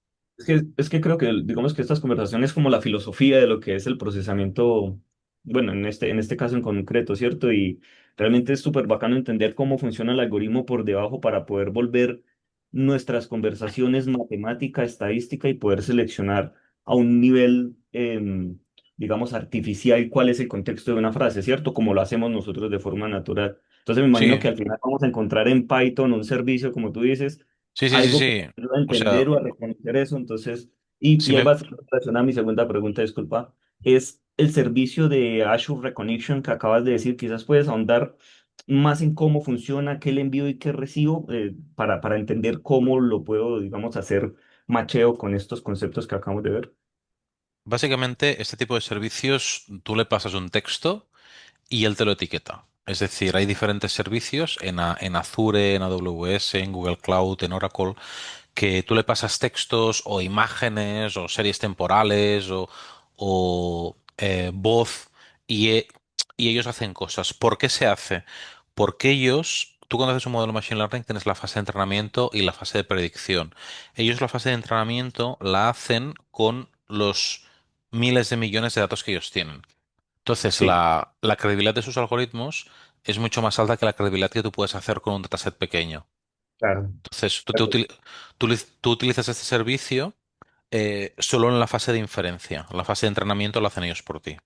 es que creo que, digamos que estas conversaciones como la filosofía de lo que es el procesamiento, bueno, en este caso en concreto, ¿cierto? Y realmente es súper bacano entender cómo funciona el algoritmo por debajo para poder volver nuestras conversaciones matemática, estadística y poder seleccionar a un nivel, digamos, artificial cuál es el contexto de una frase, ¿cierto? Como lo hacemos nosotros de forma natural. Entonces me imagino Sí, que al final vamos a encontrar en Python un servicio, como tú dices, sí, sí, sí, algo que sí. ayuda a O sea, entender o a reconocer eso. Entonces, y, si y ahí me, va a relacionar mi segunda pregunta, disculpa, es el servicio de Azure Recognition que acabas de decir. Quizás puedes ahondar más en cómo funciona, qué le envío y qué recibo, para entender cómo lo puedo, digamos, hacer macheo con estos conceptos que acabamos de ver. básicamente, este tipo de servicios, tú le pasas un texto y él te lo etiqueta. Es decir, hay diferentes servicios en Azure, en AWS, en Google Cloud, en Oracle, que tú le pasas textos o imágenes o series temporales o voz y, y ellos hacen cosas. ¿Por qué se hace? Porque ellos, tú cuando haces un modelo Machine Learning tienes la fase de entrenamiento y la fase de predicción. Ellos la fase de entrenamiento la hacen con los miles de millones de datos que ellos tienen. Entonces, Sí, la credibilidad de sus algoritmos es mucho más alta que la credibilidad que tú puedes hacer con un dataset pequeño. claro. Entonces, Claro. tú utilizas este servicio solo en la fase de inferencia. La fase de entrenamiento la hacen ellos por ti.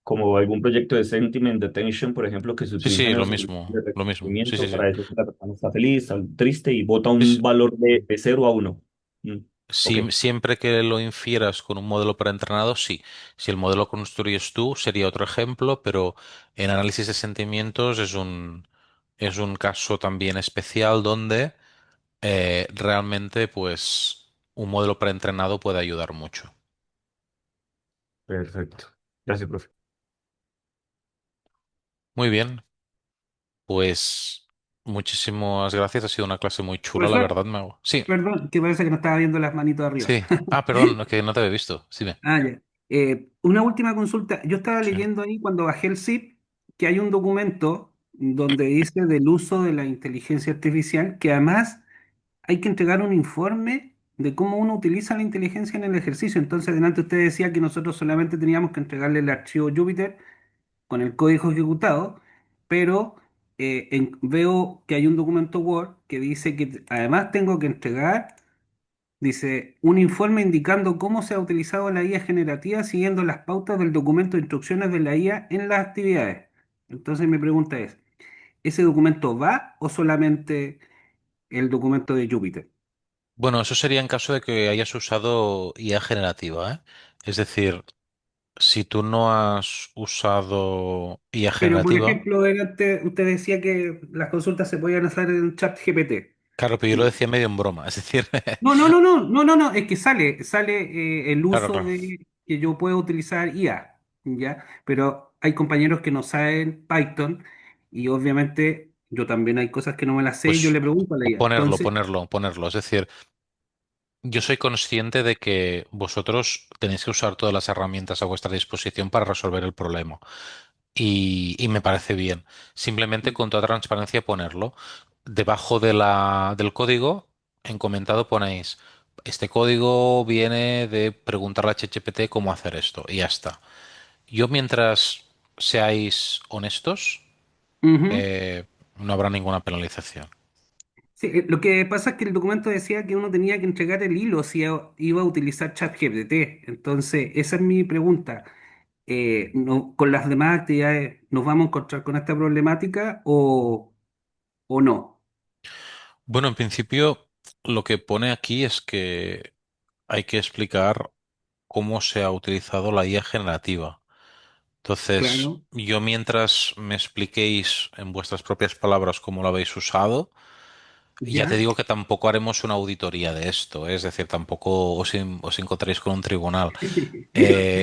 Como algún proyecto de sentiment detection, por ejemplo, que se Sí, utiliza sí, en lo los servicios de mismo, lo mismo. Sí, sí, reconocimiento sí. para decir que la persona está feliz, está triste y vota Sí, un sí. valor de 0 a 1. Mm, ok, Siempre que lo infieras con un modelo preentrenado, sí. Si el modelo construyes tú, sería otro ejemplo, pero en análisis de sentimientos es un caso también especial donde realmente, pues, un modelo preentrenado puede ayudar mucho. perfecto. Gracias, profe. Muy bien, pues muchísimas gracias. Ha sido una clase muy chula, la Profesor, verdad. Sí, perdón, que parece que no estaba viendo las manitos arriba. sí. Ah, perdón, no, que no te había visto. Sí, Ah, ya. Una última consulta. Yo estaba sí. leyendo ahí cuando bajé el zip que hay un documento donde dice del uso de la inteligencia artificial que además hay que entregar un informe de cómo uno utiliza la inteligencia en el ejercicio. Entonces, delante usted decía que nosotros solamente teníamos que entregarle el archivo Jupyter con el código ejecutado, pero veo que hay un documento Word que dice que además tengo que entregar, dice, un informe indicando cómo se ha utilizado la IA generativa siguiendo las pautas del documento de instrucciones de la IA en las actividades. Entonces mi pregunta es, ¿ese documento va o solamente el documento de Jupyter? Bueno, eso sería en caso de que hayas usado IA generativa, ¿eh? Es decir, si tú no has usado IA Pero, por generativa, ejemplo, delante usted decía que las consultas se podían hacer en chat GPT. claro, pero yo lo decía medio en broma, es decir, No, no, no, no, no, no, no, es que sale el claro, uso claro. de que yo puedo utilizar IA, ¿ya? Pero hay compañeros que no saben Python y obviamente yo también hay cosas que no me las sé y yo Pues le pregunto a la IA. ponerlo, Entonces, ponerlo, ponerlo. Es decir, yo soy consciente de que vosotros tenéis que usar todas las herramientas a vuestra disposición para resolver el problema. Y me parece bien. Simplemente con toda transparencia ponerlo. Debajo del código, en comentado ponéis, este código viene de preguntarle a ChatGPT cómo hacer esto. Y ya está. Yo mientras seáis honestos, ujú. eh, no habrá ninguna penalización. Sí, lo que pasa es que el documento decía que uno tenía que entregar el hilo si iba a utilizar ChatGPT. Entonces, esa es mi pregunta. ¿Con las demás actividades nos vamos a encontrar con esta problemática o no? Bueno, en principio, lo que pone aquí es que hay que explicar cómo se ha utilizado la IA generativa. Entonces, Claro. yo mientras me expliquéis en vuestras propias palabras cómo lo habéis usado, ya te ¿Ya? digo que tampoco haremos una auditoría de esto, ¿eh? Es decir, tampoco os encontraréis con un tribunal.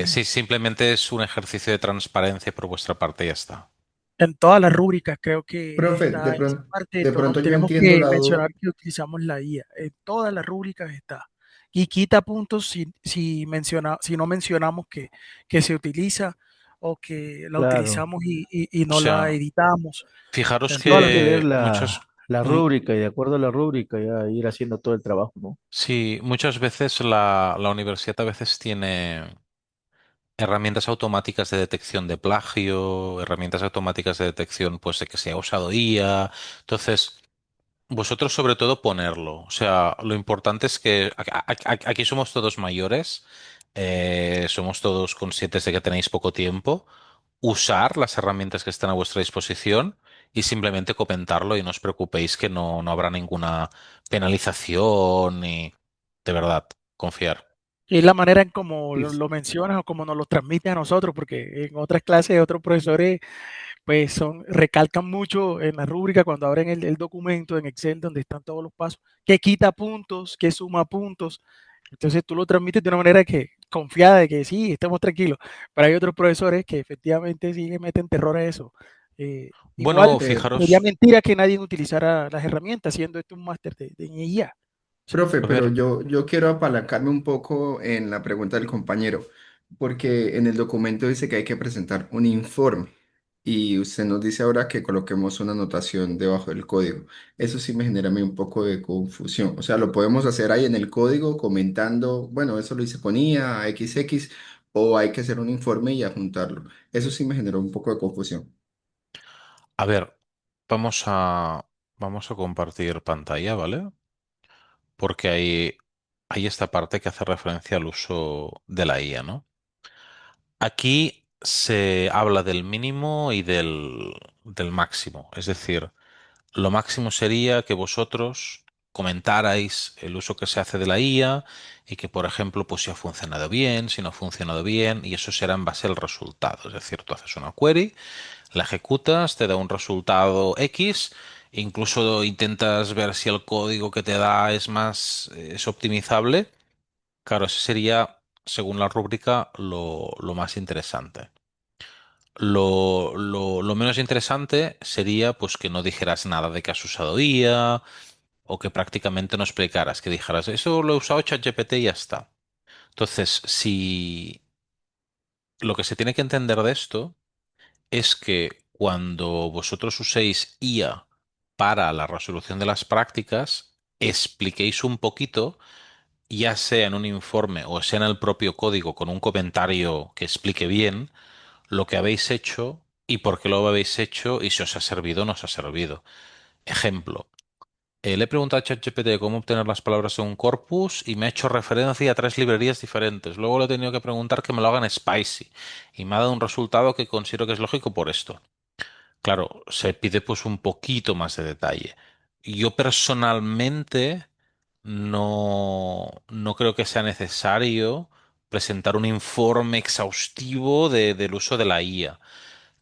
Sí, simplemente es un ejercicio de transparencia por vuestra parte y ya está. En todas las rúbricas creo que Profe, está esa parte, de pronto yo tenemos entiendo que la duda. mencionar que utilizamos la IA. En todas las rúbricas está. Y quita puntos si no mencionamos que se utiliza o que la Claro. utilizamos y O no la sea, editamos. fijaros En Sí, todas hay las que leer que muchos, la rúbrica y de acuerdo a la rúbrica ya ir haciendo todo el trabajo, ¿no? sí, muchas veces la universidad a veces tiene herramientas automáticas de detección de plagio, herramientas automáticas de detección, pues, de que se ha usado IA. Entonces, vosotros sobre todo ponerlo. O sea, lo importante es que aquí somos todos mayores, somos todos conscientes de que tenéis poco tiempo. Usar las herramientas que están a vuestra disposición y simplemente comentarlo y no os preocupéis que no habrá ninguna penalización y de verdad, confiar. Y es la manera en cómo Sí, lo mencionas o cómo nos lo transmite a nosotros, porque en otras clases otros profesores pues recalcan mucho en la rúbrica cuando abren el documento en Excel donde están todos los pasos, que quita puntos, que suma puntos. Entonces tú lo transmites de una manera que confiada de que sí, estamos tranquilos. Pero hay otros profesores que efectivamente sí le meten terror a eso. Bueno, Igual sería fijaros. mentira que nadie utilizara las herramientas, siendo esto un máster de IA. ¿Sí? profe, A pero ver. yo quiero apalancarme un poco en la pregunta del compañero, porque en el documento dice que hay que presentar un informe y usted nos dice ahora que coloquemos una anotación debajo del código. Eso sí me genera a mí un poco de confusión. O sea, lo podemos hacer ahí en el código comentando, bueno, eso lo hice con IA, XX, o hay que hacer un informe y adjuntarlo. Eso sí me generó un poco de confusión. A ver, vamos a, vamos a compartir pantalla, ¿vale? Porque hay esta parte que hace referencia al uso de la IA, ¿no? Aquí se habla del mínimo y del máximo. Es decir, lo máximo sería que vosotros comentarais el uso que se hace de la IA y que, por ejemplo, pues si ha funcionado bien, si no ha funcionado bien, y eso será en base al resultado. Es decir, tú haces una query, la ejecutas, te da un resultado X, incluso intentas ver si el código que te da es optimizable. Claro, ese sería, según la rúbrica, lo más interesante. Lo menos interesante sería pues que no dijeras nada de que has usado IA o que prácticamente no explicaras, que dijeras, eso lo he usado ChatGPT y ya está. Entonces, si lo que se tiene que entender de esto es que cuando vosotros uséis IA para la resolución de las prácticas, expliquéis un poquito ya sea en un informe o sea en el propio código con un comentario que explique bien lo que habéis hecho y por qué lo habéis hecho y si os ha servido o no os ha servido. Ejemplo. Le he preguntado a ChatGPT cómo obtener las palabras en un corpus y me ha hecho referencia a tres librerías diferentes. Luego le he tenido que preguntar que me lo hagan spicy y me ha dado un resultado que considero que es lógico por esto. Claro, se pide pues un poquito más de detalle. Yo personalmente no creo que sea necesario presentar un informe exhaustivo del uso de la IA.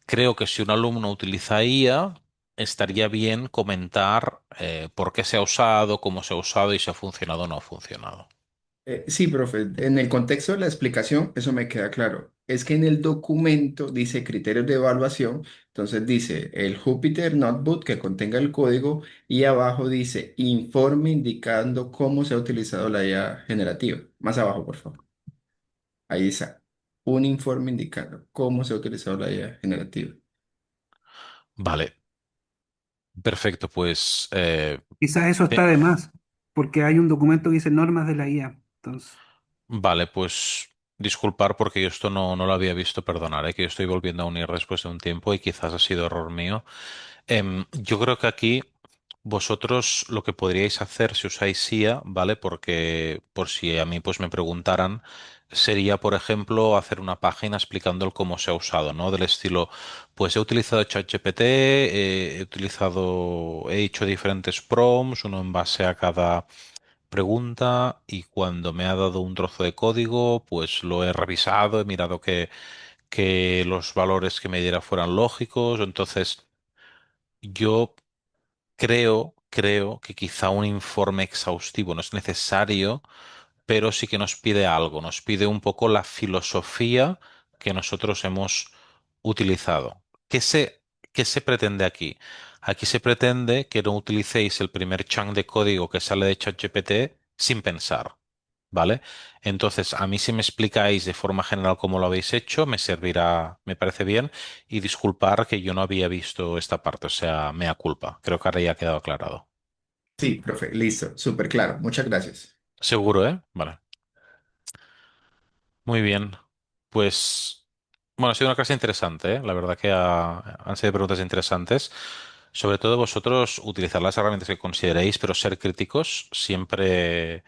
Creo que si un alumno utiliza IA, estaría bien comentar por qué se ha usado, cómo se ha usado y si ha funcionado o no ha funcionado. Sí, profe, en el contexto de la explicación, eso me queda claro. Es que en el documento dice criterios de evaluación, entonces dice el Jupyter Notebook que contenga el código y abajo dice informe indicando cómo se ha utilizado la IA generativa. Más abajo, por favor. Ahí está. Un informe indicando cómo se ha utilizado la IA generativa. Vale, perfecto, pues Quizás eso eh, está de más, porque hay un documento que dice normas de la IA. Entonces, vale, pues disculpar porque yo esto no lo había visto, perdonar, que yo estoy volviendo a unir después de un tiempo y quizás ha sido error mío. Yo creo que aquí vosotros lo que podríais hacer si usáis IA, ¿vale? Porque por si a mí pues me preguntaran, sería, por ejemplo, hacer una página explicando el cómo se ha usado, ¿no? Del estilo, pues he utilizado ChatGPT, he hecho diferentes prompts, uno en base a cada pregunta y cuando me ha dado un trozo de código, pues lo he revisado, he mirado que los valores que me diera fueran lógicos, entonces... Yo creo que quizá un informe exhaustivo no es necesario, pero sí que nos pide algo, nos pide un poco la filosofía que nosotros hemos utilizado. ¿Qué se pretende aquí? Aquí se pretende que no utilicéis el primer chunk de código que sale de ChatGPT sin pensar, ¿vale? Entonces, a mí si me explicáis de forma general cómo lo habéis hecho, me servirá, me parece bien, y disculpar que yo no había visto esta parte, o sea, mea culpa. Creo que ahora ya ha quedado aclarado. Sí, profe, listo, súper claro. Muchas gracias. Seguro, ¿eh? Vale. Muy bien. Pues, bueno, ha sido una clase interesante, ¿eh? La verdad que han sido preguntas interesantes. Sobre todo vosotros utilizar las herramientas que consideréis, pero ser críticos, siempre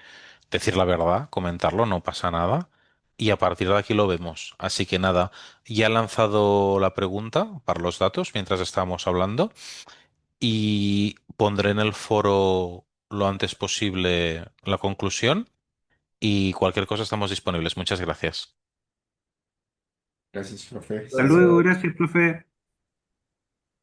decir la verdad, comentarlo, no pasa nada. Y a partir de aquí lo vemos. Así que nada, ya he lanzado la pregunta para los datos mientras estábamos hablando y pondré en el foro lo antes posible la conclusión y cualquier cosa estamos disponibles. Muchas gracias. Gracias, profe. hasta Hasta luego, luego. gracias, profe.